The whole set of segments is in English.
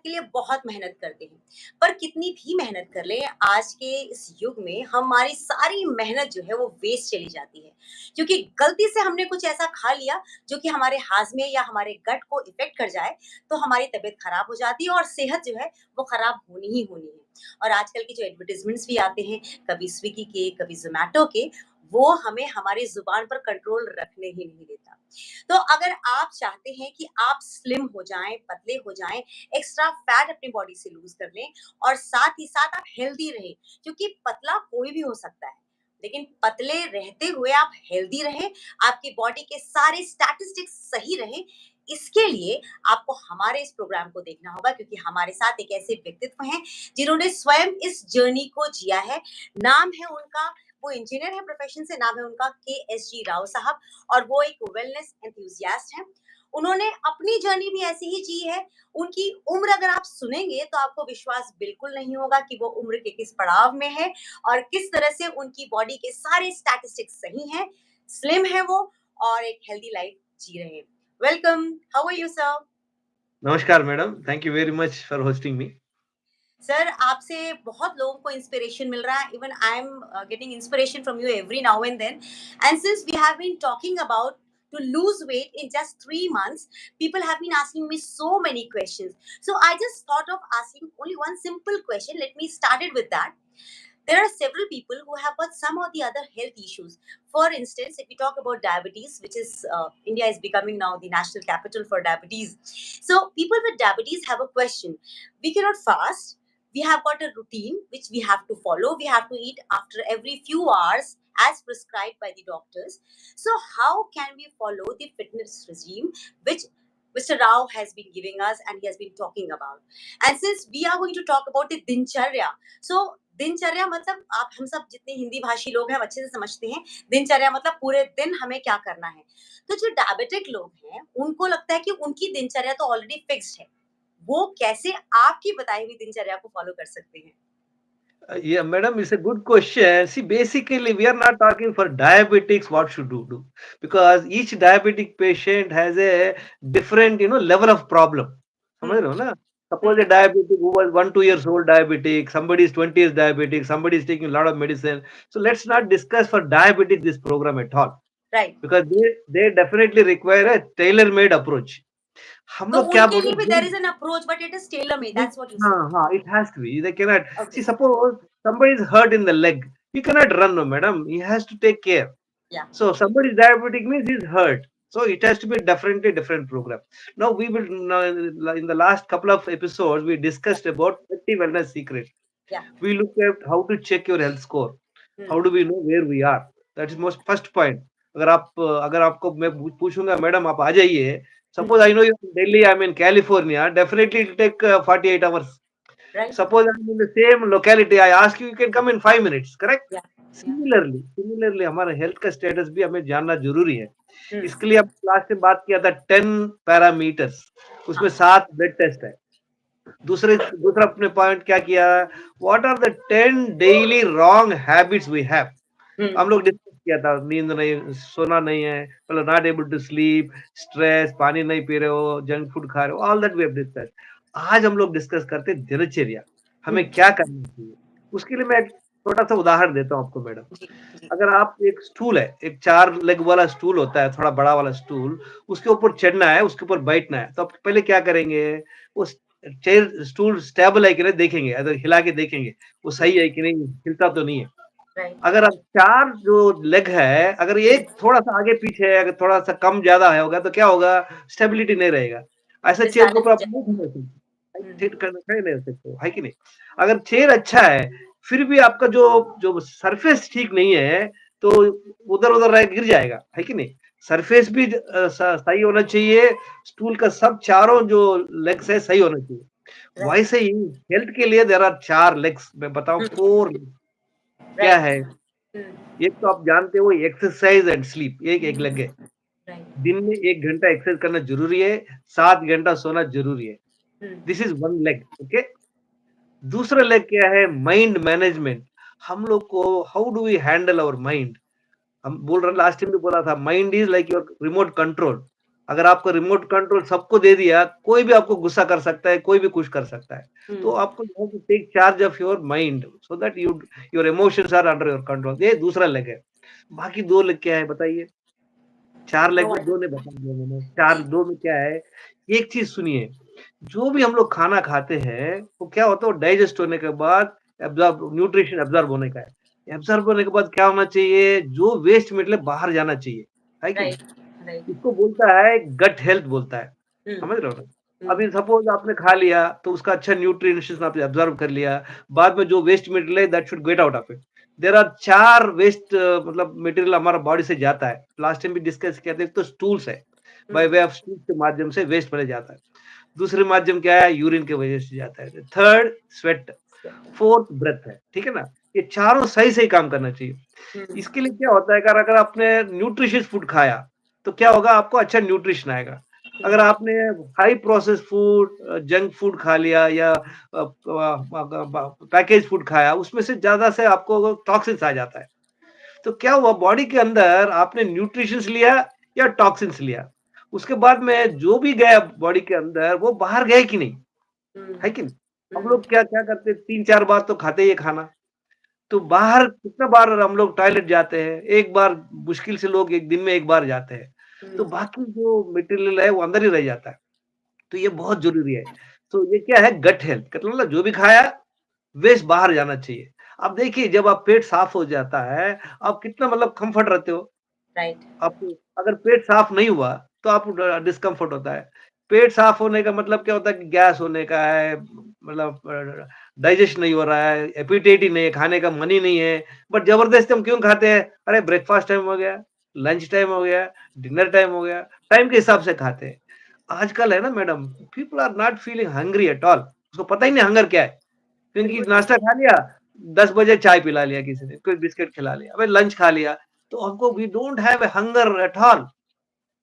के लिए बहुत मेहनत करते हैं, पर कितनी भी मेहनत कर लें, आज के इस युग में हमारी सारी मेहनत जो है वो वेस्ट चली जाती है। क्योंकि गलती से हमने कुछ ऐसा खा लिया जो कि हमारे हाज़मे या हमारे गट को इफ़ेक्ट कर जाए, तो हमारी तबीयत खराब हो जाती है और सेहत जो है वो खराब होनी ही होनी है। और आजकल के जो एडवर्टाइज़मेंट्स भी आते हैं, कभी स्विगी के, कभी ज़ोमैटो के, वो हमें हमारी ज़ुबान पर कंट्रोल रखने ही नहीं देता। तो अगर आप चाहते हैं कि आप स्लिम हो जाएँ, पतले हो जाएँ, एक्स्ट्रा फैट अपनी बॉडी से लूज़ कर लें और साथ ही साथ आप हेल्दी रहें, क्योंकि पतला कोई भी हो सकता है, लेकिन पतले रहते हुए आप हेल्दी रहें, आपकी बॉडी के सारे स्टैटिस्टिक्स सही रहें, इसके लिए आपको हमारे इस प्रोग्राम को देखना होगा, क्योंकि हमारे साथ एक ऐसे व्यक्तित्व हैं, जिन्होंने स्वयं इस जर्नी को जिया है। नाम है उनका, वो इंजीनियर है प्रोफेशन से, नाम है उनका के.एस.जी राव साहब, और वो एक वेलनेस एंथुसियास्ट हैं। उन्होंने अपनी जर्नी भी ऐसी ही जी है। उनकी उम्र अगर आप सुनेंगे तो आपको विश्वास बिल्कुल नहीं होगा कि वो उम्र के किस पड़ाव में है और किस तरह से उनकी बॉडी के सारे स्टैटिस्टिक्स सही हैं, स्लिम है वो और एक हेल्दी लाइफ जी रहे हैं। Welcome, how are you sir? नमस्कार madam, thank you very much for hosting me. Sir, आपसे बहुत लोगों को इंस्पिरेशन मिल रहा है। Even I am getting inspiration from you every now and then, and since we have been talking about to lose weight in just 3 months, people have been asking me so many questions. So I just thought of asking only one simple question. Let me start it with that. There are several people who have got some or the other health issues. For instance, if we talk about diabetes, which is India is becoming now the national capital for diabetes. So people with diabetes have a question. We cannot fast. We have got a routine which we have to follow. We have to eat after every few hours as prescribed by the doctors. So how can we follow the fitness regime which Mr. Rao has been giving us and he has been talking about? And since we are going to talk about the dincharya, so दिनचर्या मतलब आप हम सब जितने हिंदी भाषी लोग हैं अच्छे से समझते हैं, दिनचर्या मतलब पूरे दिन हमें क्या करना है। तो जो डायबिटिक लोग हैं, उनको लगता है कि उनकी दिनचर्या तो ऑलरेडी फिक्स्ड है। वो कैसे आपकी बताई हुई दिनचर्या को फॉलो कर सकते हैं? Yeah, madam, it's a good question. See, basically, we are not talking for diabetics what should do because each diabetic patient has a different, level of problem. समझ रहे हो ना? Suppose a diabetic who was 1-2 years old diabetic, somebody is 20 years diabetic, somebody is taking a lot of medicine. So let's not discuss for diabetic this program at all right, because they definitely require a tailor-made approach. हम तो लोग क्या उनके बोल लिए भी रहे there हैं? Is an approach but it is tailor made, that's what you से। It has to be. They cannot okay, see. Suppose somebody is hurt in the leg, he cannot run, no, madam. He has to take care. या, So somebody is diabetic means he's hurt. So it has to be definitely different program. Now we will in the last couple of episodes we discussed about 30 wellness secrets. या, We look at how to check your health score. How do we know where we are? That is most first point. अगर आपको मैं पूछूंगा madam आप आ जाइए. Suppose I know you're in Delhi, I'm in California. Definitely it will take 48 hours. Right, Suppose I'm in the same locality, I ask you, you can come in 5 minutes, correct? या, या, Similarly, हमारा health का status भी हमें जानना जरूरी है. इसके लिए हम लास्ट में बात किया था 10 पैरामीटर्स, उसमें 7 ब्लड टेस्ट है. दूसरा अपने पॉइंट क्या किया, what are the 10 daily wrong habits we have. हम लोग डिस्कस किया था, नींद नहीं, सोना नहीं है, मतलब not able to sleep, stress, पानी नहीं पी रहे हो, जंक फूड खा रहे हो, all that we have discuss. आज हम लोग डिस्कस करते हैं दिनचर्या, हमें क्या करना चाहिए. उसके लिए मैं एक छोटा सा उदाहरण देता हूँ आपको मैडम. जी, जी, अगर आप एक स्टूल है, एक 4 लेग वाला स्टूल होता है, थोड़ा बड़ा वाला स्टूल, उसके ऊपर चढ़ना है, उसके ऊपर बैठना है, तो आप पहले क्या करेंगे, उस चेयर स्टूल स्टेबल है कि नहीं देखेंगे, अगर हिला के देखेंगे वो सही है कि नहीं, हिलता तो नहीं है. राइट, अगर अब 4 जो लेग है, अगर एक थोड़ा-सा आगे-पीछे है, अगर थोड़ा-सा कम ज़्यादा है होगा, तो क्या होगा, स्टेबिलिटी नहीं रहेगा. ऐसे चेयर के डिसबैलेंस ऊपर हो आप जाए। नहीं खड़े हो सकते, सीट कर खड़े नहीं हो सकते हो, है कि नहीं? अगर चेयर अच्छा है, फिर भी आपका जो जो सरफेस ठीक नहीं है, तो उधर-उधर रह गिर जाएगा, है कि नहीं? सरफेस भी सही होना चाहिए, स्टूल का सब चारों जो लेग्स है, सही होना चाहिए. राइट, वैसे ही हेल्थ के लिए देयर आर 4 लेग्स, मैं बताऊँ 4 क्या राइट, है? एक तो आप जानते हो एक्सरसाइज एंड स्लीप, एक लेग है. राइट, दिन में 1 घंटा एक्सरसाइज करना जरूरी है, 7 घंटा सोना जरूरी है. This is one leg. Okay. दूसरा लेग क्या है, माइंड मैनेजमेंट. हम लोग को how do we handle our mind. हम बोल रहे लास्ट टाइम भी बोला था, mind is like your remote control. अगर आपको रिमोट कंट्रोल सबको दे दिया, कोई भी आपको गुस्सा कर सकता है, कोई भी कुछ कर सकता है। तो हुँ, आपको you have to take charge of your mind so that your emotions are under your control. ये दूसरा लेग है। बाकी 2 लेग क्या है बताइए? 4 नो लेग में वन 2 ने बता दिया मैंने। 4 2 में क्या है? एक चीज़ सुनिए, जो भी हम लोग खाना खाते हैं, वो क्या होता है वो डाइजेस्ट होने के बाद न्यूट्रिशन एब्ज़ॉर्ब होने का है। एब्ज़ॉर्ब होने के बाद क्या होना चाहिए? जो वेस्ट मटेरियल बाहर जाना चाहिए, है कि नहीं? Right, right. इसको बोलता है गट हेल्थ बोलता है। हुँ, समझ रहे हो ना? हुँ, अभी सपोज़ आपने खा लिया तो उसका अच्छा न्यूट्रिशंस आपने एब्ज़ॉर्ब कर लिया। बाद में जो वेस्ट मटेरियल है that should get out of it. There are 4 waste मतलब मटेरियल हमारा बॉडी से जाता है। लास्ट टाइम भी डिस्कस किया था, एक तो स्टूल्स है। By hmm, way of stool के माध्यम से वेस्ट भले जाता है। दूसरे माध्यम क्या है? यूरिन की वजह से जाता है। Third sweat, sweat. Fourth breath है। ठीक है ना? ये चारों सही-सही काम करना चाहिए। हुँ, इसके लिए क्या होता है अगर अगर आपने न्यूट्रिशियस फूड खाया, तो क्या होगा आपको अच्छा न्यूट्रिशन आएगा। हुँ, अगर आपने high processed food, junk food खा लिया या पैकेज फूड खाया, उसमें से ज़्यादा से आपको टॉक्सिन्स आ जाता है। तो क्या हुआ बॉडी के अंदर आपने न्यूट्रिशंस लिया या टॉक्सिन्स लिया? उसके बाद में जो भी गया बॉडी के अंदर वो बाहर गए कि नहीं? हुँ, है कि नहीं? हम हुँ, लोग क्या क्या करते हैं 3-4 बार तो खाते ही है खाना। तो बाहर कितना बार हम लोग टॉयलेट जाते हैं? एक बार मुश्किल से लोग 1 दिन में 1 बार जाते हैं। तो हुँ, बाकी जो मटेरियल है वो अंदर ही रह जाता है। तो ये बहुत ज़रूरी है। तो ये क्या है गट हेल्थ का मतलब जो भी खाया वेस्ट बाहर जाना चाहिए। अब देखिए जब आप पेट साफ हो जाता है, आप कितना मतलब कम्फर्ट रहते हो। राइट। आपको अगर पेट साफ नहीं हुआ, तो आपको डिस्कम्फर्ट होता है। पेट साफ होने का मतलब क्या होता है कि गैस होने का है, मतलब डाइजेशन नहीं हो रहा है, एपेटाइट ही नहीं है, खाने का मन ही नहीं है, बट ज़बरदस्ती हम क्यों खाते हैं? अरे ब्रेकफ़ास्ट टाइम हो गया, लंच टाइम हो गया, डिनर टाइम हो गया, टाइम के हिसाब से खाते हैं। आजकल है ना madam, people are not feeling hungry at all. उसको पता ही नहीं हंगर क्या है, क्योंकि बिल्कुल नहीं। नाश्ता खा लिया, 10 बजे चाय पिला लिया किसी ने, कोई बिस्किट खिला लिया, अबे लंच खा लिया, तो हमको we don't have a hunger at all,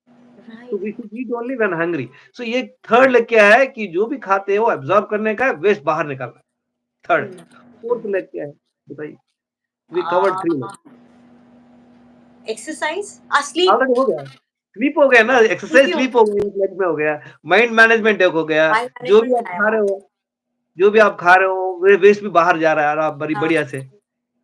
तो right. We should eat only when hungry. So ये थर्ड लेग क्या है कि जो भी खाते हैं वो एब्ज़ॉर्ब करने का है, वेस्ट बाहर निकालना है, hmm, third. Hmm. Fourth leg क्या है? बताइए? We covered 3 leg. Uh, exercise sleep. Already हो गया। स्लीप हो गया ना, स्लीप एक्सरसाइज़ भी हो स्लीप हो गई, एक लेग में हो गया। माइंड मैनेजमेंट एक हो गया। माइंड जो भी मैनेजमेंट आप है खा वो। रहे हो जो भी आप खा रहे हो, वे वेस्ट भी बाहर जा रहा है और आप बड़ी हाँ, बढ़िया से।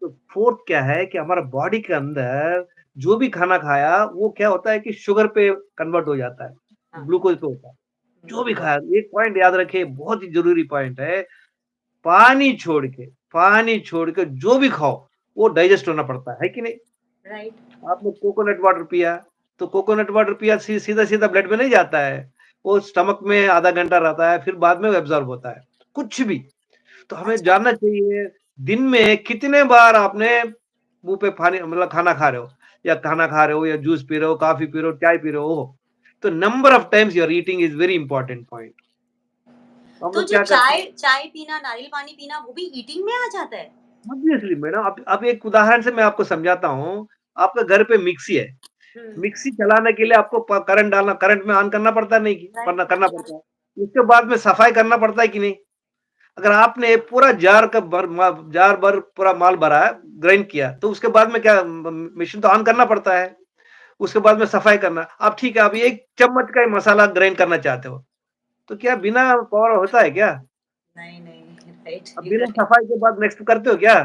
तो फोर्थ क्या है कि हमारा बॉडी के अंदर जो भी खाना खाया, वो क्या होता है कि शुगर पे कन्वर्ट हो जाता है, हाँ। ग्लूकोज़ पे होता है। हुँ, जो भी खाया, एक पॉइंट याद रखिए, बहुत ही ज़रूरी पॉइंट है, पानी छोड़ के पानी छोड़ के जो भी खाओ, वो डाइजेस्ट होना पड़ता है कि नहीं? राइट। आपने कोकोनट वाटर पिया, तो कोकोनट वाटर पिया सीधा-सीधा ब्लड में नहीं जाता है। वो स्टमक में आधा घंटा रहता है, फिर बाद में वो एब्ज़ॉर्ब होता है। कुछ भी। तो हमें अच्छा। जानना चाहिए, दिन में कितने बार आपने मुँह पे पानी मतलब खाना खा रहे हो या खाना खा रहे हो या जूस पी रहे हो, कॉफ़ी पी रहे हो, चाय पी रहे हो। तो number of times you are eating is very important point. हम तो लोग जो क्या करते हैं चाय चाय पीना, नारियल पानी पीना वो भी ईटिंग में आ जाता है? ऑब्वियसली मैडम अब एक उदाहरण से मैं आपको समझाता हूँ। आपके घर पे मिक्सी है। हुँ, मिक्सी चलाने के लिए आपको करंट डालना करंट में ऑन करना पड़ता है नहीं कि राइट, करना करना पड़ता है। उसके बाद में सफाई करना पड़ता है कि नहीं? अगर आपने पूरा जार भर पूरा माल भरा है, ग्राइंड किया, तो उसके बाद में क्या मशीन तो ऑन करना पड़ता है। उसके बाद में सफाई करना। अब ठीक है, अब 1 चम्मच का ही मसाला ग्राइंड करना चाहते हो, तो क्या बिना पावर होता है क्या? नहीं, नहीं, राइट, अब यू बिना राइट। सफाई के बाद नेक्स्ट करते हो क्या?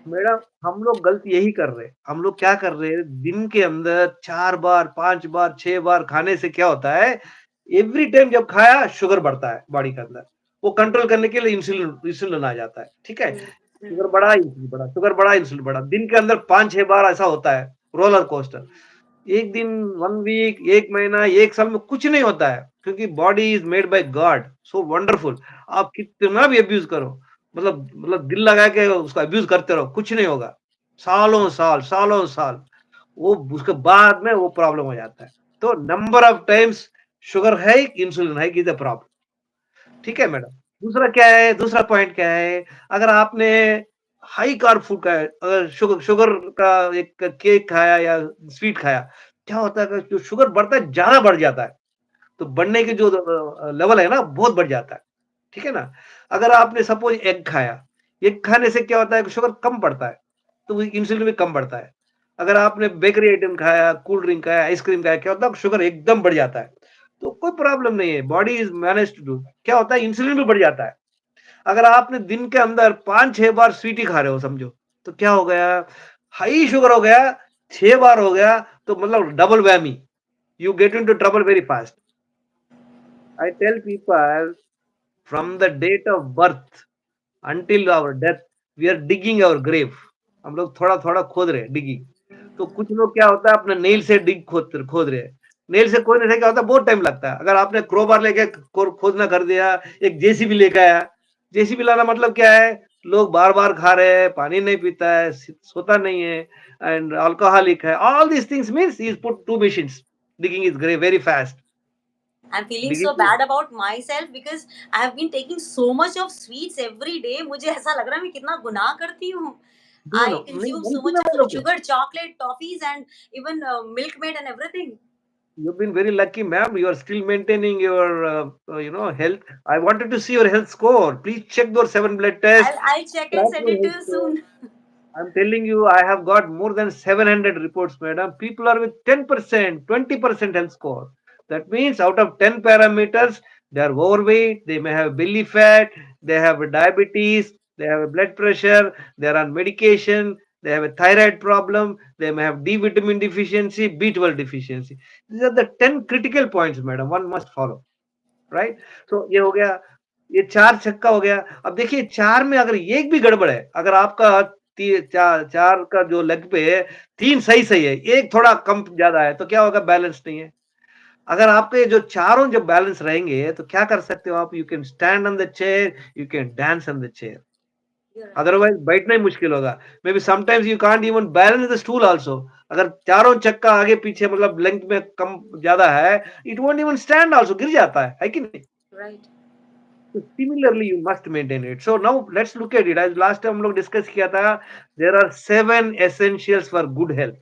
मैडम, हम लोग गलती यही कर रहे हैं। हम लोग क्या कर रहे हैं, दिन के अंदर 4 बार, 5 बार, 6 बार खाने से क्या होता है, एवरी टाइम जब खाया शुगर बढ़ता है बॉडी के अंदर। वो कंट्रोल करने के लिए इंसुलिन इंसुलिन आ जाता है, ठीक है? हुँ, शुगर हुँ, बढ़ा, इंसुलिन बढ़ा, शुगर बढ़ा, इंसुलिन बढ़ा। दिन के अंदर 5-6 बार ऐसा होता है, रोलर कोस्टर। 1 दिन, 1 वीक, 1 महीना, 1 साल में कुछ नहीं होता है, क्योंकि body is made by God, so wonderful. आप कितना भी अब्यूज़ करो, मतलब दिल लगा के उसको अब्यूज़ करते रहो, कुछ नहीं होगा। सालों-साल, सालों-साल, वो उसके बाद में वो प्रॉब्लम हो जाता है। तो नंबर ऑफ टाइम्स शुगर है, इंसुलिन है इज़ द प्रॉब्लम। ठीक है मैडम? दूसरा क्या है, दूसरा पॉइंट क्या है, अगर आपने हाई कार्ब फूड खाया, अगर शुगर शुगर का एक केक खाया या स्वीट खाया, क्या होता है कि जो शुगर बढ़ता है, ज़्यादा बढ़ जाता है। तो बढ़ने की जो लेवल है ना, बहुत बढ़ जाता है। ठीक है ना? अगर आपने सपोज़ एग खाया, एग खाने से क्या होता है कि शुगर कम बढ़ता है, तो वो इंसुलिन भी कम बढ़ता है। अगर आपने बेकरी आइटम खाया, कोल्ड ड्रिंक खाया, आइसक्रीम खाया, क्या होता है शुगर एकदम बढ़ जाता है। तो कोई प्रॉब्लम नहीं है, body is manage to do. क्या होता है इंसुलिन भी बढ़ जाता है। अगर आपने दिन के अंदर 5-6 बार स्वीटी खा रहे हो समझो, तो क्या हो गया? हाई शुगर हो गया, 6 बार हो गया, तो मतलब double व्hammy, you get into trouble very fast. I tell people from the date of birth until our death, we are digging our grave. हम लोग थोड़ा-थोड़ा खोद रहे हैं, डिगिंग। तो कुछ लोग क्या होता है अपने नेल से डिग खोद खोद रहे हैं। नेल से खोदने से क्या होता है बहुत टाइम लगता है। अगर आपने क्रोबार लेके खोदना कर दिया, एक जेसीबी लेके आया, जेसीबी लाना मतलब क्या है? लोग बार-बार खा रहे हैं, पानी नहीं पीता है, सोता नहीं है एंड अल्कोहलिक है। All these things means he is put 2 machines digging his grave very fast. I'm feeling so digging bad about myself because I have been taking so much of sweets every day. मुझे ऐसा लग रहा है मैं कितना गुनाह करती हूँ. डू I नो नहीं consume so गलती much ना of बोलो sugar, chocolate, toffees, and even milk maid and everything. You've been very lucky, ma'am. You are still maintaining your, health. I wanted to see your health score. Please check those 7 blood tests. I'll check and Track send your it to health you score. soon. I'm telling you, I have got more than 700 reports, madam. People are with 10%, 20% health score. That means out of 10 parameters, they are overweight, they may have belly fat, they have diabetes, they have a blood pressure, they are on medication, they have a thyroid problem, they may have D vitamin deficiency, B12 deficiency. These are the 10 critical points, madam, one must follow. Right. तो ये हो गया, ये 4 छक्का हो गया। अब देखिए 4 में अगर एक भी गड़बड़ है, अगर आपका 4 का जो लेग पे है 3 सही है, एक थोड़ा कम ज़्यादा है, तो क्या होगा? बैलेंस नहीं है। अगर आपके जो चारों जब बैलेंस रहेंगे, तो क्या कर सकते हो आप? You can stand on the chair, you can dance on the chair. You're right. Otherwise बैठना ही मुश्किल होगा। May be sometimes you can't even balance the stool also. अगर चारों चक्का आगे-पीछे मतलब लेंथ में कम ज़्यादा है, it won't even stand also, गिर जाता है कि नहीं? Right. So similarly you must maintain it. So now let's look at it. As last time हम लोग डिस्कस किया था, there are 7 essentials for good health.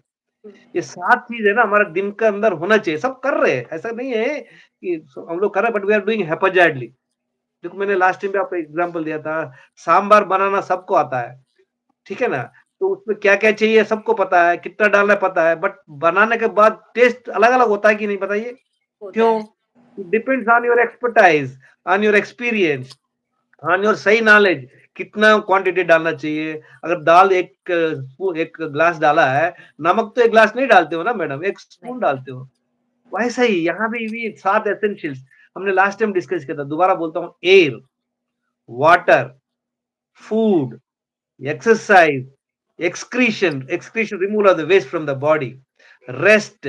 ये 7 चीज है ना हमारे दिन के अंदर होना चाहिए। सब कर रहे हैं, ऐसा नहीं है कि हम लोग कर रहे हैं, बट वी आर डूइंग हैप्पीजाइडली। देखो मैंने लास्ट टाइम भी आपको एग्जांपल दिया था, सांभर बनाना सबको आता है, ठीक है ना? तो उसमें क्या-क्या चाहिए सबको पता है, कितना डालना है पता है, बट बनाने के बाद टेस्ट अलग-अलग होता है कि नहीं बताइए? होता क्यों? है. It depends on your expertise, on your experience, on your सही नॉलेज, कितना क्वांटिटी डालना चाहिए। अगर दाल एक ग्लास डाला है, नमक तो 1 ग्लास नहीं डालते हो ना मैडम, 1 स्पून नहीं. डालते हो। वैसा ही यहाँ भी 7 एसेंशियल्स हमने लास्ट टाइम डिस्कस किया था, दोबारा बोलता हूँ। Air, water, food, exercise, excretion, removal of the waste from the body, rest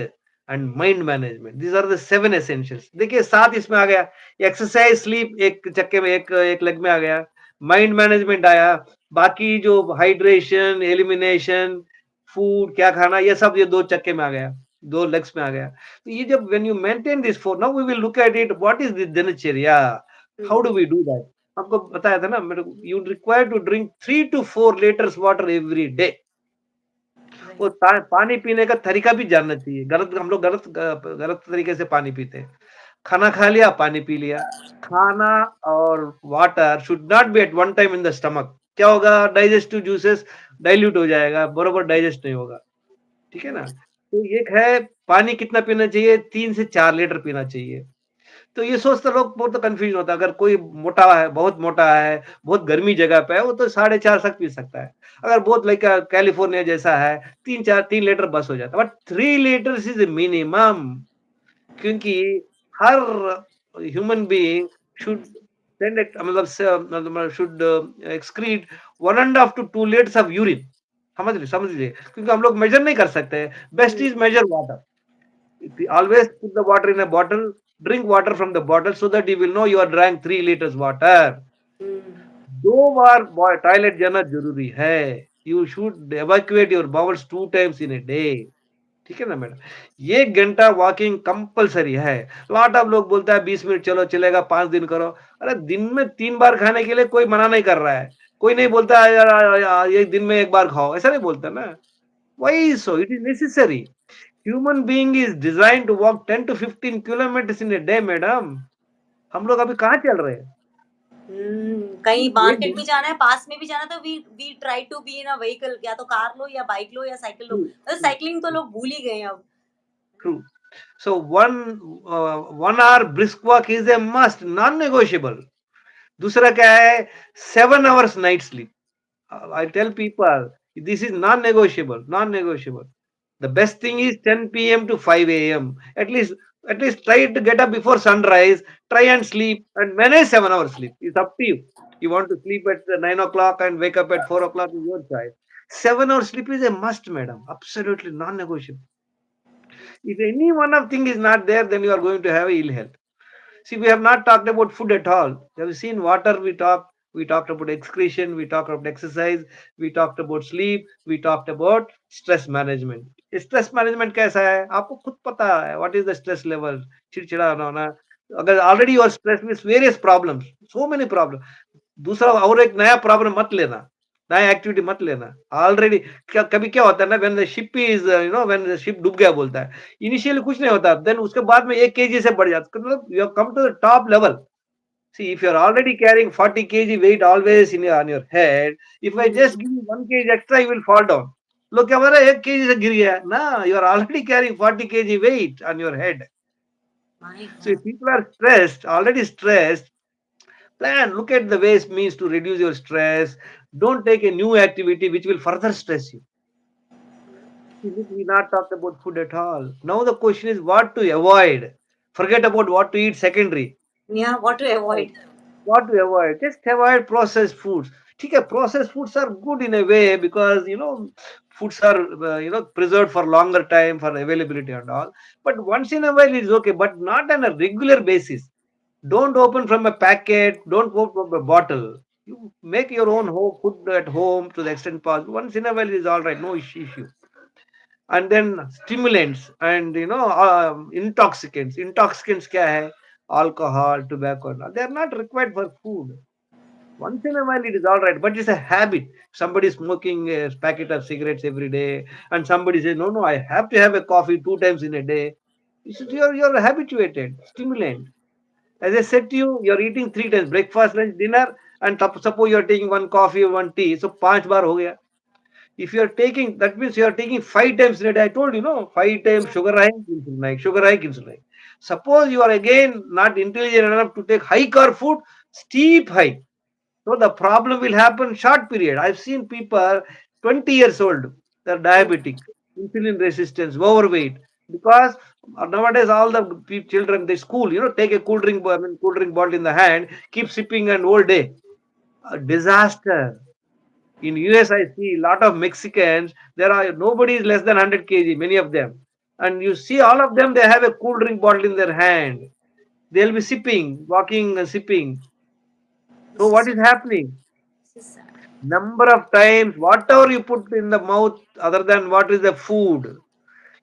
and mind management. These are the 7 essentials. देखिए 7 इसमें आ गया। एक्सरसाइज, स्लीप एक चक्के में, एक लेग में आ गया। माइंड मैनेजमेंट आया। बाकी जो हाइड्रेशन, एलिमिनेशन, फूड क्या खाना, ये सब ये 2 चक्के में आ गया, 2 लेग्स में आ गया। तो ये जब when you maintain this four, now we will look at it, what is the दिनचर्या, how do we do that? आपको बताया था ना मेरे को, you require to drink 3 to 4 litres water every day. Right. वो पानी पीने का तरीका भी जानना चाहिए। गलत हम लोग गलत तरीके से पानी पीते हैं। खाना खा लिया, पानी पी लिया। खाना और water should not be at one time in the stomach. क्या होगा? डाइजेस्टिव जूसेस डाइल्यूट हो जाएगा, बरोबर डाइजेस्ट नहीं होगा। ठीक है ना? तो एक है पानी कितना पीना चाहिए? 3 से 4 लीटर पीना चाहिए। तो ये सोचते लोग बहुत कंफ्यूज होता है। अगर कोई मोटा है, बहुत मोटा है, बहुत गर्मी जगह पे है, वो तो 4.5 तक पी सकता है। अगर बहुत लाइक कैलिफोर्निया जैसा है, 3 लीटर बस हो जाता है। बट 3 लीटर्स इज मिनिमम, क्योंकि हर human being should send it, मतलब should excrete 1.5 to 2 litres of urine. समझ लीजिए, क्योंकि हम लोग मेजर नहीं कर सकते। Best is measure water. Always put the water in a bottle, drink water from the bottle so that you will know you are drank 3 liters water. दो बार toilet जाना जरूरी है। You should evacuate your bowels 2 times in a day. ठीक है ना madam? ये 1 घंटा walking compulsory है। लॉट ऑफ लोग बोलता है 20 मिनट चलो चलेगा, 5 दिन करो। अरे दिन में 3 बार खाने के लिए कोई मना नहीं कर रहा है। कोई नहीं बोलता है यार ये दिन में 1 बार खाओ, ऐसा नहीं बोलता ना। Why so? It is necessary. Human being is design to walk 10 to 15 kilometre in a day madam. हम लोग अभी कहाँ चल रहे हैं? कहीं ये मार्केट भी जाना है, पास में भी जाना है, तो we we try to be in a vehicle, या तो कार लो या बाइक लो या साइकिल लो। ट्रू, मतलब ट्रू, साइक्लिंग तो लोग भूल ही गए हैं अब। True. So 1 hour brisk walk is a must, non-negotiable. दूसरा क्या है? 7 hours night sleep. I tell people this is non-negotiable, non-negotiable. The best thing is 10 p.m. to 5 a.m. At least try to get up before sunrise. Try and sleep and manage 7 hours sleep. It's up to you. You want to sleep at 9 o'clock and wake up at 4 o'clock is your choice. 7 hours sleep is a must, madam. Absolutely non-negotiable. If any one of thing is not there, then you are going to have ill health. See, we have not talked about food at all. Have you seen water? We talked about excretion. We talked about exercise. We talked about sleep. We talked about stress management. Stress management कैसा है आपको खुद पता है what is the stress level चिड़चिड़ा होना अगर already your stress with various problems so many problem दूसरा और एक नया प्रॉब्लम मत लेना नया एक्टिविटी मत लेना ऑलरेडी कभी क्या होता है ना when the ship is when the ship डूब गया बोलता है इनिशियली कुछ नहीं होता देन उसके बाद में 1 kg से बढ़ जाता मतलब you have come to the top level see if you are already carrying 40 kg weight always on your head if I just give you 1 kg extra you will fall down लोग क्या बोल रहे हैं 1 kg से गिर गया ना you are already carrying 40 kg weight on your head my so if God! people are stressed already stressed plan, look at the ways means to reduce your stress. Don't take a new activity which will further stress you. See, look, we not talked about food at all. Now the question is what to avoid. Forget about what to eat secondary. या what to avoid? What to avoid? Just avoid processed foods. Okay, processed foods are good in a way because foods are preserved for longer time for availability and all. But once in a while is okay, but not on a regular basis. Don't open from a packet. Don't open from a bottle. You make your own home food at home to the extent possible. Once in a while is all right, no issue. And then stimulants and intoxicants. Intoxicants kya hai? Alcohol, tobacco. They are not required for food. Once in a while it is all right, but it's a habit. Somebody is smoking a packet of cigarettes every day, and somebody says, no, no, I have to have a coffee 2 times in a day. You're habituated. Stimulant. As I said to you, you're eating 3 times breakfast, lunch, dinner, and suppose you're taking one coffee or one tea, so 5 bar ho gaya. If you're taking, that means you're taking 5 times in a day. I told you, no, 5 times sugar high, insulin high, sugar high, insulin high. Suppose you are again not intelligent enough to take high carb food, steep high. So the problem will happen short period. I've seen people 20 years old, they're diabetic, insulin resistance, overweight, because nowadays all the children, they school, take a cool drink bottle in the hand, keep sipping and whole day. A disaster. In US, I see a lot of Mexicans. There are nobody is less than 100 kg, many of them, and you see all of them. They have a cool drink bottle in their hand. They'll be sipping, walking and sipping. So this is what so is happening? This is sad. Number of times, whatever you put in the mouth, other than what is the food.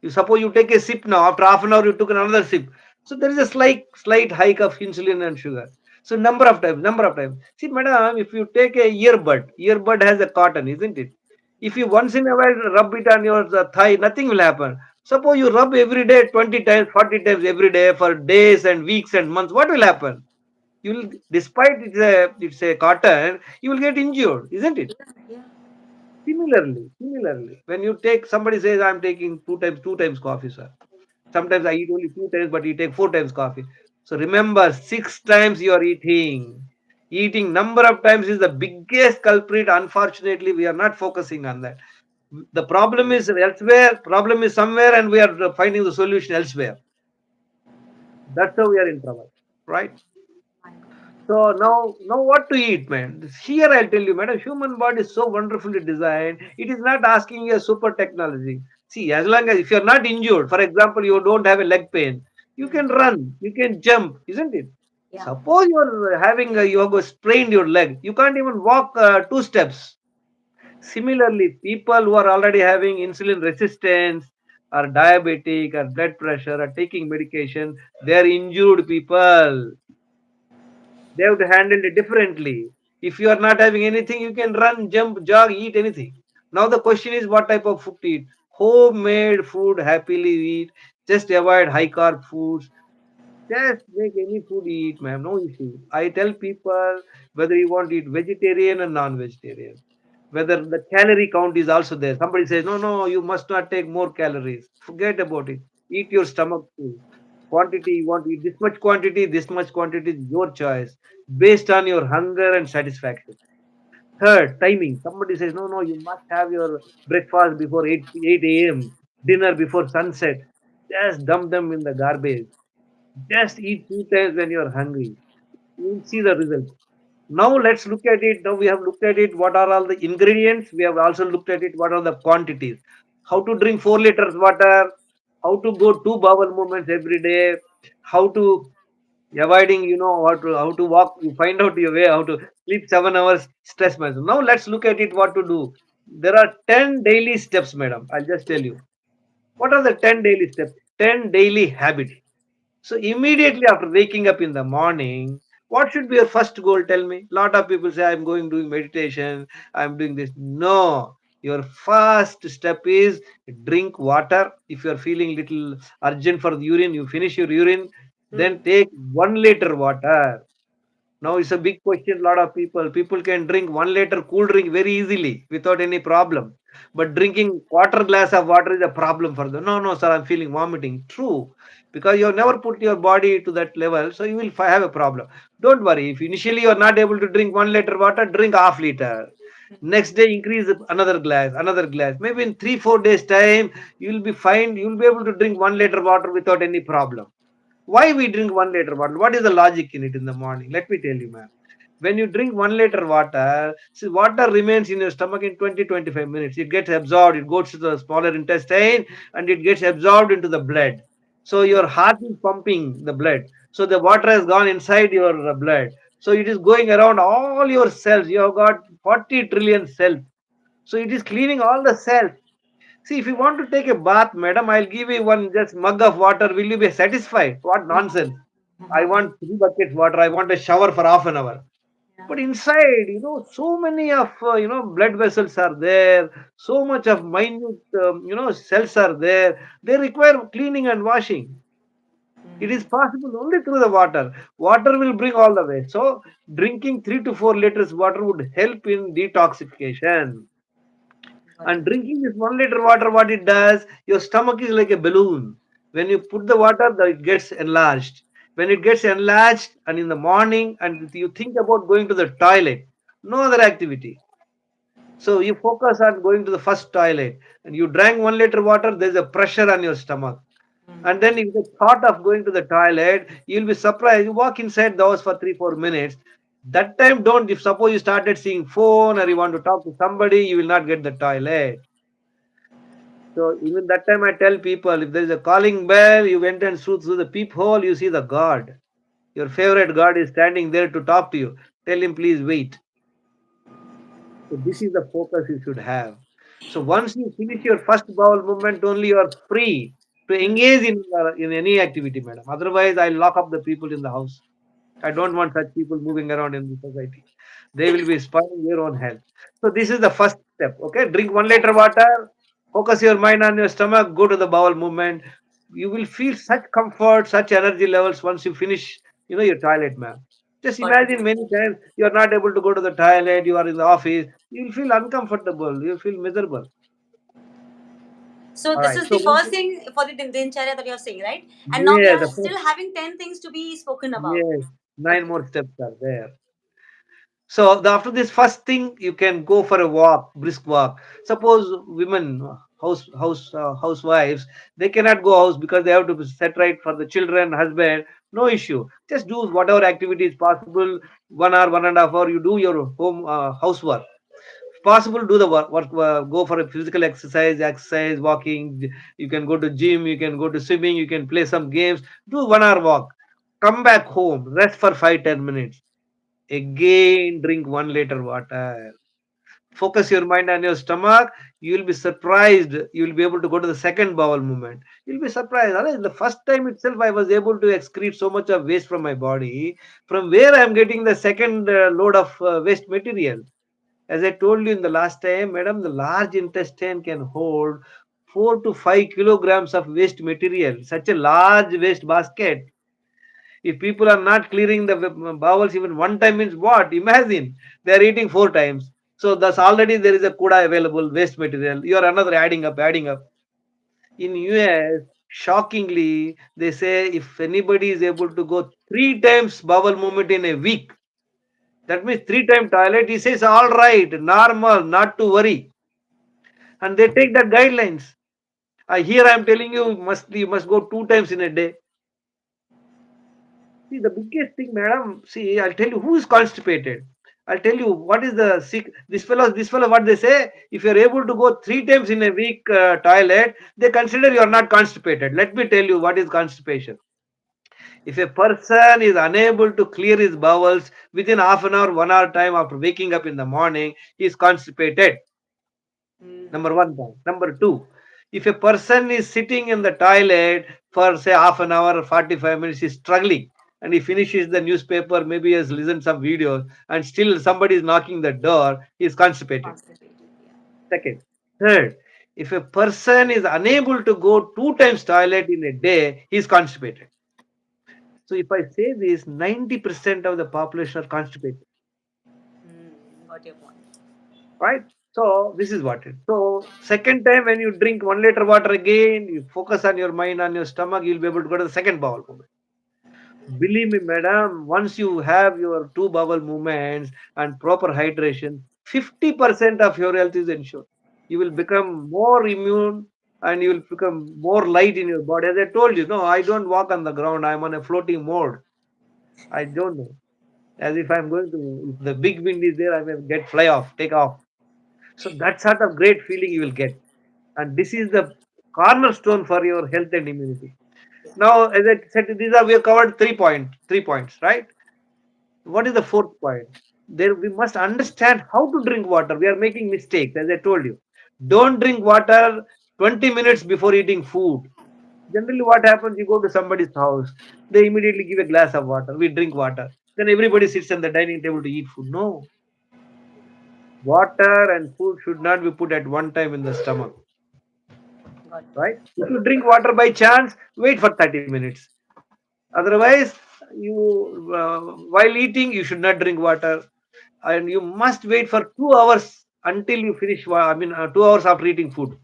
You suppose you take a sip now. After half an hour, you took another sip. So there is a slight hike of insulin and sugar. So number of times. See, madam, if you take a earbud has a cotton, isn't it? If you once in a while rub it on your thigh, nothing will happen. Suppose you rub every day 20 times, 40 times every day for days and weeks and months. What will happen? You will, despite it's a cotton, you will get injured, isn't it? या या Similarly, when you take somebody says I'm taking two times coffee, sir. Sometimes I eat only 2 times, but you take 4 times coffee. So remember, 6 times you are eating. Eating number of times is the biggest culprit. Unfortunately, we are not focusing on that. The problem is elsewhere. Problem is somewhere, and we are finding the solution elsewhere. That's how we are in trouble, right? My God! So now what to eat, man? Here I'll tell you, man, human body is so wonderfully designed. It is not asking you a super technology. See, as long as if you're not injured, for example, you don't have a leg pain, you can run, you can jump, isn't it? या Suppose you're having you have sprained your leg, you can't even walk 2 steps. Similarly, people who are already having insulin resistance, or diabetic, or blood pressure, or taking medication, they are injured people. They have to handle it differently. If you are not having anything, you can run, jump, jog, eat anything. Now the question is what type of food to eat. Homemade food, happily eat. Just avoid high carb foods. Just make any food eat, ma'am. No issue. I tell people whether you want to eat vegetarian and non-vegetarian, whether the calorie count is also there. Somebody says, no, no, you must not take more calories. Forget about it. Eat your stomach full. Quantity, you want to eat this much quantity is your choice based on your hunger and satisfaction. Third, timing. Somebody says, no, no, you must have your breakfast before 8 a.m., dinner before sunset. Just dump them in the garbage. Just eat two times when you're hungry. You will see the results. Now let's look at it. Now we have looked at it. What are all the ingredients? We have also looked at it. What are the quantities? How to drink 4 liters water? How to go two bowel movements every day? How to avoiding, how to walk. You find out your way. How to sleep 7 hours. Stress myself. Now let's look at it. What to do? There are 10 daily steps, madam. I'll just tell you. What are the 10 daily steps? 10 daily habits. So immediately after waking up in the morning, what should be your first goal? Tell me. Lot of people say, I'm going doing meditation, I'm doing this. No. Your first step is drink water. If you're feeling little urgent for the urine, you finish your urine, then take 1 liter water. Now it's a big question. Lot of people can drink 1 liter cool drink very easily without any problem. But drinking quarter glass of water is a problem for them. No, no, sir, I'm feeling vomiting. True, because you have never put your body to that level, so you will have a problem. Don't worry. If initially you are not able to drink 1 liter water, drink half liter. Next day, increase another glass, another glass. Maybe in 3 4 days time, you will be fine. You will be able to drink 1 liter water without any problem. Why we drink 1 liter water? What is the logic in it in the morning? Let me tell you, ma'am. When you drink 1 liter water, see, water remains in your stomach in 20 25 minutes. It gets absorbed, it goes to the smaller intestine and it gets absorbed into the blood. So your heart is pumping the blood. So the water has gone inside your blood. So it is going around all your cells. You have got 40 trillion cells. So it is cleaning all the cells. See, if you want to take a bath, madam, I'll give you one just mug of water. Will you be satisfied? What nonsense. I want 3 buckets water. I want a shower for half an hour. But inside, so many of, blood vessels are there. So much of minute, cells are there. They require cleaning and washing. It is possible only through the water. Water will bring all the way. So drinking 3 to 4 liters water would help in detoxification. And drinking this 1 liter water, what it does, your stomach is like a balloon. When you put the water, it gets enlarged. When it gets enlarged, and in the morning, and you think about going to the toilet, no other activity. So you focus on going to the first toilet, and you drank 1 liter water, there's a pressure on your stomach. And then if the thought of going to the toilet, you'll be surprised. You walk inside the house for 3 4 minutes. That time, don't. If suppose you started seeing phone or you want to talk to somebody, you will not get the toilet. So even that time I tell people, if there is a calling bell, you went and through the peephole, you see the God. Your favorite God is standing there to talk to you. Tell him, please wait. So this is the focus you should have. So once you finish your first bowel movement, only you are free to engage in any activity, madam. Otherwise, I lock up the people in the house. I don't want such people moving around in the society. They will be spoiling their own health. So this is the first step. Okay, drink 1 liter water. Focus your mind on your stomach. Go to the bowel movement. You will feel such comfort, such energy levels once you finish, your toilet, ma'am. Just Got it. imagine many times you are not able to go to the toilet. You are in the office. You will feel uncomfortable. You will feel miserable. So All this right. is So the first thing for the dincharya that you're saying, right? And now we yeah, are the still first, having 10 things to be spoken about. yes, nine Okay. more steps are there. So after this first thing, you can go for a walk, brisk walk. Suppose women, housewives, they cannot go house because they have to set right for the children, husband. No issue. Just do whatever activity is possible. 1 hour, 1.5 hour, you do your home housework. If possible, do the work. Go for a physical exercise, walking. You can go to gym. You can go to swimming. You can play some games. Do 1 hour walk. Come back home. Rest for 5 10 minutes. Again, drink 1 liter water. Focus your mind on your stomach. You will be surprised. You will be able to go to the second bowel movement. You'll be surprised. "Alright, the first time itself, I was able to excrete so much of waste from my body. From where I am getting the second load of waste material?" As I told you in the last time, madam, the large intestine can hold 4 to 5 kilograms of waste material. Such a large waste basket. If people are not clearing the bowels even one time means what? Imagine they are eating four times. So thus already there is a kuda available waste material. You are another adding up. In US, shockingly, they say if anybody is able to go three times bowel movement in a week, that means three time toilet. He says all right, normal, not to worry, and they take that guidelines. Here I am telling you must go two times in a day. See, the biggest thing, madam, see, I'll tell you who is constipated. I'll tell you what is the sick. This fellow, what they say, if you're able to go three times in a week toilet, they consider you're not constipated. Let me tell you what is constipation. If a person is unable to clear his bowels within half an hour, 1 hour time after waking up in the morning, he is constipated. Number Mhm. one point. Number two, if a person is sitting in the toilet for say half an hour or 45 minutes, he's struggling and he finishes the newspaper, maybe he has listened some videos, and still somebody is knocking the door, he is constipated. Constipated. Yeah. Second. Third, if a person is unable to go two times toilet in a day, he is constipated. So if I say this, 90% of the population are constipated, Got your point. right? So this is what it. So second time when you drink 1 liter water again, you focus on your mind on your stomach, you'll be able to go to the second bowel movement. Believe me, madam, once you have your two bowel movements and proper hydration, 50% of your health is ensured. You will become more immune and you will become more light in your body. As I told you, no, I don't walk on the ground. I'm on a floating mode. I don't know. As if I'm going to, if the big wind is there, I may get fly off, take off. So that sort of great feeling you will get. And this is the cornerstone for your health and immunity. Yeah. Now, as I said, these are we have covered 3 points, right? What is the fourth point? There we must understand how to drink water. We are making mistakes, as I told you. Don't drink water 20 minutes before eating food. Generally, what happens? You go to somebody's house, they immediately give a glass of water. We drink water. Then everybody sits on the dining table to eat food. No, water and food should not be put at one time in the stomach, Got right? it. If you drink water by chance, wait for 30 minutes. Otherwise, while eating, you should not drink water, and you must wait for 2 hours until you finish. I mean, 2 hours after eating food.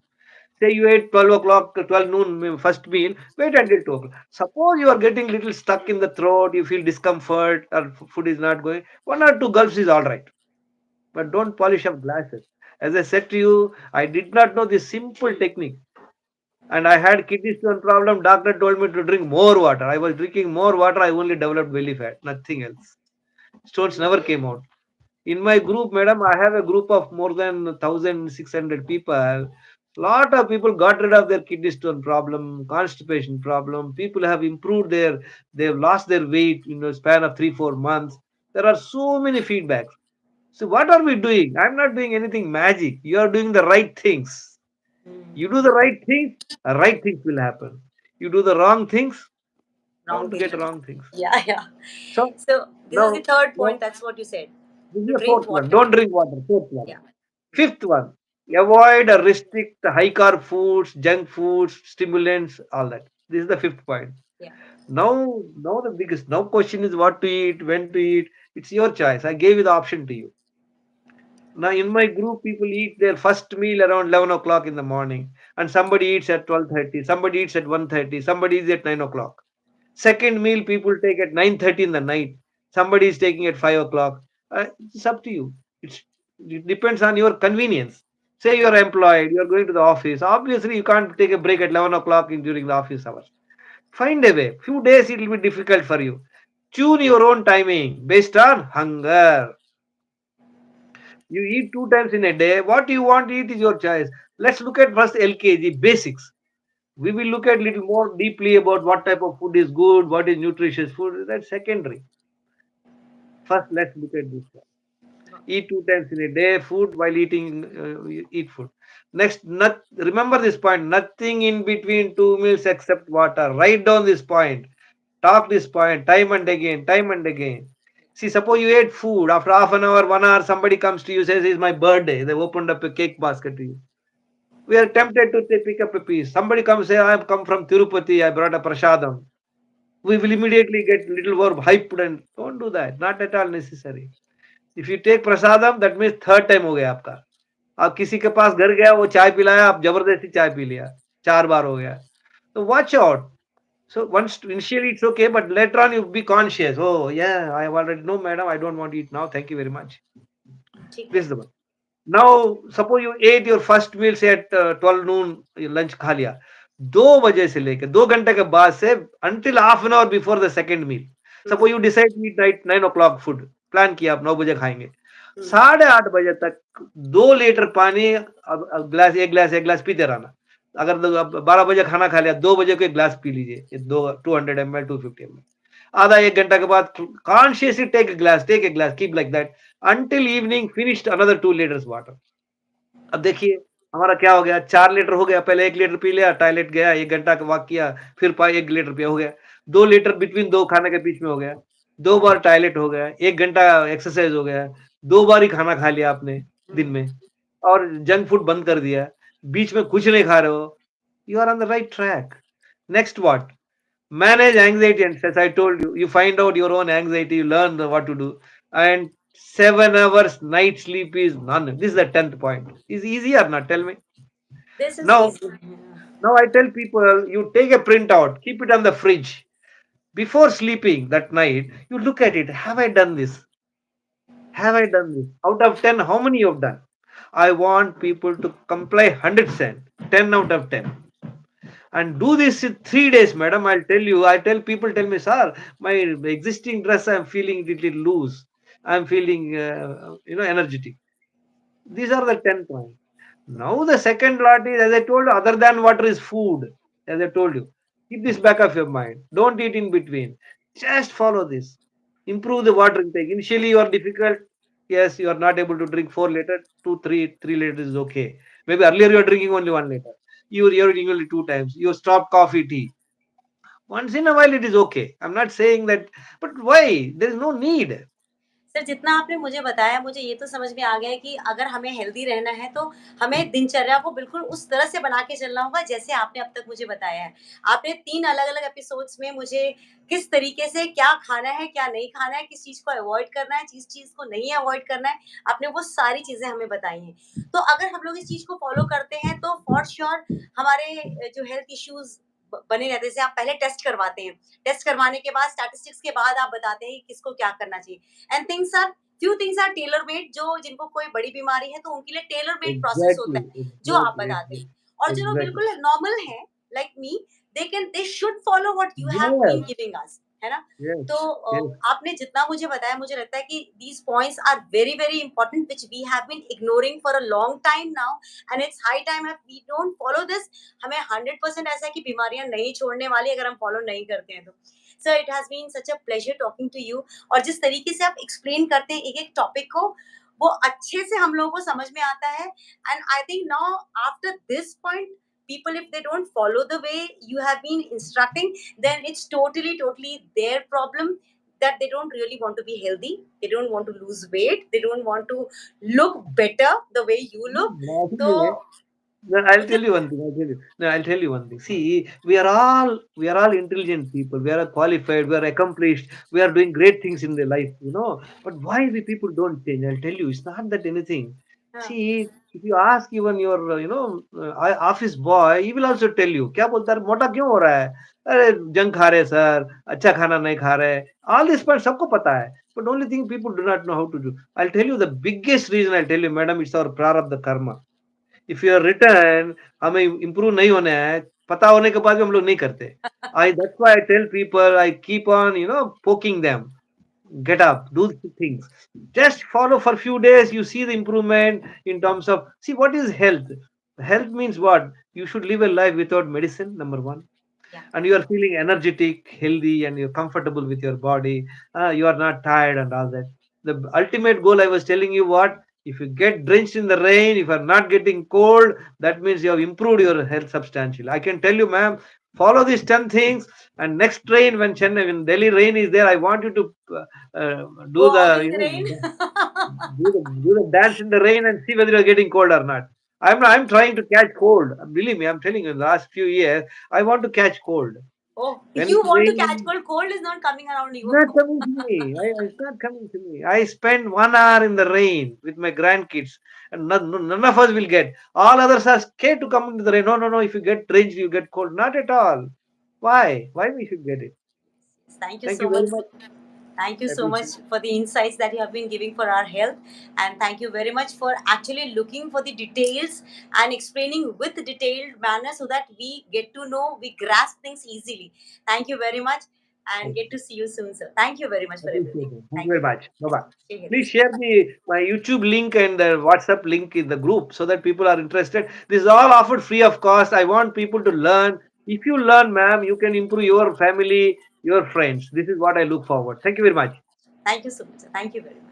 Say you ate 12 o'clock, 12 noon first meal, wait until 2 o'clock. Suppose you are getting little stuck in the throat, you feel discomfort, or food is not going, one or two gulps is all right. But don't polish up glasses. As I said to you, I did not know this simple technique. And I had kidney stone problem. Doctor told me to drink more water. I was drinking more water. I only developed belly fat, nothing else. Stones never came out. In my group, madam, I have a group of more than 1,600 people. Lot of people got rid of their kidney stone problem, constipation problem. People have improved they've lost their weight in a span of 3, 4 months. There are so many feedbacks. So what are we doing? I'm not doing anything magic. You are doing the right things. You do the right things will happen. You do the wrong things, Wrong bound to thing. get wrong things. Yeah, yeah. So So this is the now, third point. now That's what you said. this is To the drink fourth one. water. Don't drink water. Fourth one. Yeah. Fifth one. Avoid or restrict the high carb foods, junk foods, stimulants, all that. This is the fifth point. Yeah. Now the biggest now question is what to eat, when to eat. It's your choice. I gave you the option to you. Now, in my group, people eat their first meal around 11 o'clock in the morning, and somebody eats at 12:30, somebody eats at 1:30, somebody eats at 9 o'clock. Second meal, people take at 9:30 in the night, somebody is taking at 5 o'clock. It's up to you. It depends on your convenience. Say you are employed, you are going to the office. Obviously, you can't take a break at 11 o'clock during the office hours. Find a way. Few days it will be difficult for you. Tune your own timing based on hunger. You eat two times in a day. What you want to eat is your choice. Let's look at first LKG basics. We will look at little more deeply about what type of food is good, what is nutritious food. That's secondary. First, let's look at this one. Eat two times in a day food while eating eat food. Next, remember this point. Nothing in between two meals except water. Write down this point. Talk this point time and again, time and again. See, suppose you ate food after half an hour, 1 hour, somebody comes to you says it's my birthday. They opened up a cake basket to you. We are tempted to pick up a piece. Somebody comes say I have come from Tirupati. I brought a prasadam. we will immediately get little more hyped and don't do that. Not at all necessary. If you take prasadam, that means third time हो गया आपका. आप किसी के पास घर गया, वो चाय पिलाया, आप जबरदस्ती चाय पी लिया. 4 बार हो गया. So watch out. So once initially it's okay, but later on you be conscious. Oh yeah, I have already no, madam, I don't want to eat now. Thank you very much. ठीक This है। is the one. Now suppose you ate your first meal say at 12 noon, lunch खा लिया. 2 बजे से लेके 2 घंटे के बाद से until half an hour before the second meal. Hmm, Suppose you decide to eat night 9 o'clock food. Plan किया आप 9 बजे खाएंगे. हुँ, 8:30 बजे तक 2 लीटर पानी अब ग्लास एक ग्लास पीते रहना. अगर 12 बजे खाना खा लिया 2 बजे को एक ग्लास पी लीजिए. ये 200 ml 250 ml. आधा 1 घंटा के बाद consciously take a glass, keep like that until evening finished another 2 liters water. अब देखिए हमारा क्या हो गया 4 लीटर हो गया पहले 1 लीटर पी लिया टॉयलेट गया 1 घंटा का वॉक किया फिर 1 लीटर पिया हो गया 2 लीटर बिटवीन 2 खाने के बीच में हो गया 2 बार टॉयलेट हो गया 1 घंटा एक्सरसाइज हो गया 2 बार ही खाना खा लिया आपने दिन हुँ। में और जंक फूड बंद कर दिया बीच में कुछ नहीं खा रहे हो you are on the right track next what manage anxiety and stress I told you you find out your own anxiety you learn what to do and 7 hours night sleep is none this is the 10th point is easy or not tell me this is now easy. now I tell people you take a printout keep it on the fridge before sleeping that night you look at it have I done this out of 10 how many you've done I want people to comply 100% 10 out of 10 and do this in 3 days madam I tell people tell me sir my existing dress I'm feeling little loose I'm feeling energetic these are the 10 points now the second lot is as I told you other than water is food as I told you keep this back of your mind don't eat in between just follow this improve the water intake initially you are difficult yes you are not able to drink 4 liter 2 3 liters is okay maybe earlier you are drinking only 1 liter you're drinking only 2 times you stop coffee tea once in a while it is okay I'm not saying that but why there is no need sir जितना आपने मुझे बताया मुझे ये तो समझ में आ गया है कि अगर हमें हेल्दी रहना है तो हमें दिनचर्या को बिल्कुल उस तरह से बना के चलना होगा जैसे आपने अब तक मुझे बताया है। आपने 3 अलग-अलग एपिसोड्स में मुझे किस तरीके से क्या खाना है, क्या नहीं खाना है, किस चीज़ को अवॉइड करना है, किस चीज़ को नहीं अवॉइड करना है, आपने वो सारी चीज़ें हमें बताई हैं। तो अगर हम लोग इस चीज़ को फ़ॉलो करते हैं तो फॉर श्योर हमारे जो हेल्थ इश्यूज़ ब बने रहते हैं। जैसे आप पहले टेस्ट करवाते हैं, टेस्ट करवाने के बाद स्टैटिस्टिक्स के बाद आप बताते हैं कि किसको क्या करना चाहिए। And things are few things are tailor made जो जिनको कोई बड़ी बीमारी है तो उनके लिए टेलर मेड प्रोसेस होता exactly है जो आप exactly बताते हैं और जो लोग exactly बिल्कुल नॉर्मल हैं like me they should follow what you have been yes giving us है ना। yes तो yes आपने जितना मुझे बताया मुझे लगता है कि these points are very very important which we have been ignoring for a long time now and it's high time we don't follow this. हमें 100% ऐसा है कि बीमारियां नहीं छोड़ने वाली अगर हम फॉलो नहीं करते हैं तो। Sir it has been such a pleasure talking to you और जिस तरीके से आप एक्सप्लेन करते हैं एक-एक टॉपिक को, वो अच्छे से हम लोगों को समझ में आता है and I think now after this point people if they don't follow the way you have been instructing then it's totally their problem that they don't really want to be healthy, they don't want to lose weight, they don't want to look better the way you look। तो Naturally, no, I'll मुझे tell you one thing. I'll tell you. No, I'll tell you one thing. See, we are all intelligent people. We are qualified. We are accomplished. We are doing great things in their life. But why we people don't change? I'll tell you. It's not that anything. हाँ, See, if you ask even your office boy, he will also tell you. क्या बोलता है मोटा क्यों हो रहा है? अरे जंक खा रहे सर, अच्छा खाना नहीं खा रहे. All this part सबको पता है. But only thing people do not know how to do. I'll tell you the biggest reason. I'll tell you, madam, it's our prarabdha karma. If you are return हमें improve नहीं होना है पता होने के बाद भी हम लोग नहीं करते I that's why I tell people I keep on poking them get up do things just follow for few days you see the improvement in terms of see what is health means what you should live a life without medicine number one yeah, and you are feeling energetic, healthy, and you're comfortable with your body. You are not tired and all that. The ultimate goal I was telling you what if you get drenched in the rain, if you're not getting cold, that means you have improved your health substantially. I can tell you, ma'am, follow these 10 things. And next rain, when Delhi rain is there, I want you to go do out the, in the rain। do the dance in the rain and see whether you're getting cold or not. I'm trying to catch cold. Believe me, I'm telling you, in the last few years, I want to catch cold. Oh, When you it's want to catch raining, cold. Cold is not coming around you. not coming to me. It's not coming to me. I spend 1 hour in the rain with my grandkids, and none of us will get. All others are scared to come into the rain. No, no, no. If you get drenched, you get cold. Not at all. Why? Why we should get it? Thank you Thank you so very much. much. Thank you I so much appreciate it. for the insights that you have been giving for our health. And thank you very much for actually looking for the details and explaining with detailed manner so that we get to know, we grasp things easily. Thank you very much and Thank get to see you soon, sir. Thank you very much you. for everything. Appreciate it. Thank you Thank very you. much. Bye bye. Share Please this. share my YouTube link and the WhatsApp link in the group so that people are interested. This is all offered free of cost. I want people to learn. If you learn, ma'am, you can improve your family, your friends. This is what I look forward. Thank you very much. Thank you so much, sir. Thank you very much.